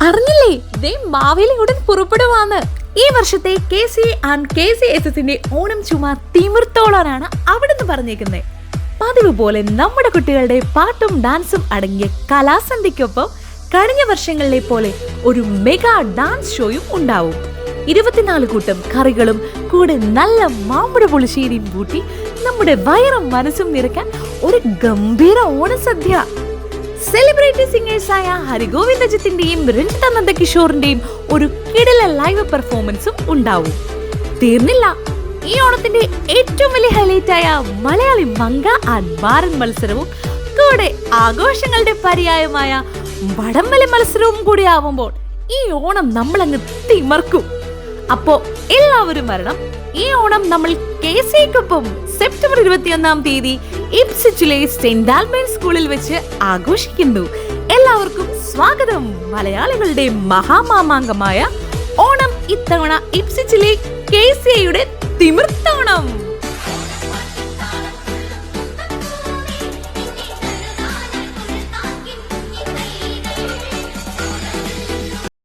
അറിഞ്ഞില്ലേ, ദേ മാവേലി ഉടൻ പുറപ്പെടുവാന്ന്. ഈ വർഷത്തെ KCA&KCSSന്റെ ഓണം ചുമ തിമിർത്തോളാനാണ് അവിടുന്ന് പറഞ്ഞേക്കുന്നത്. പതിവ് പോലെ നമ്മുടെ കുട്ടികളുടെ പാട്ടും ഡാൻസും അടങ്ങിയ കലാസന്ധ്യക്കൊപ്പം കഴിഞ്ഞ വർഷങ്ങളിലെ പോലെ ഒരു മെഗാ ഡാൻസ് ഷോയും ഉണ്ടാവും. 24 കൂട്ടം കറികളും കൂടെ നല്ല മാമ്പഴ പുളിശ്ശേരിയും കൂട്ടി നമ്മുടെ വയറും മനസ്സും നിറയ്ക്കാൻ ഒരു ഗംഭീര ഓണസദ്യ. സെലിബ്രിറ്റി സിംഗേഴ്സായ ഹരിഗോവിന്ദജിത്തിന്റെയും രഞ്ജിത നന്ദകിഷോറിന്റെയും ഒരു കിടില ലൈവ് പെർഫോമൻസും ഉണ്ടാവും. തീർന്നില്ല, ഈ ഓണത്തിന്റെ ഏറ്റവും വലിയ ഹൈലൈറ്റ് ആയ മലയാളി മങ്ക ആൻഡ് ബാരൻ മത്സരവും കൂടെ ആഘോഷങ്ങളുടെ പര്യായമായ വടംവലി മത്സരവും കൂടി ആവുമ്പോൾ ഈ ഓണം നമ്മൾ അങ്ങ് തിമർക്കും. അപ്പോ എല്ലാവരും വരണം. ഈ ഓണം നമ്മൾ KCAക്കൊപ്പം സെപ്റ്റംബർ 21 ഇപ്സ്വിച്ചിലെ സെന്റ് ആൽബർട്ട് സ്കൂളിൽ വെച്ച് ആഘോഷിക്കുന്നു. എല്ലാവർക്കും സ്വാഗതം. മലയാളികളുടെ മഹാമാമാങ്കമായ ഓണം ഇത്തവണ ഇപ്സ്വിച്ചിലെ KCAയുടെ തിമിർത്തോണം.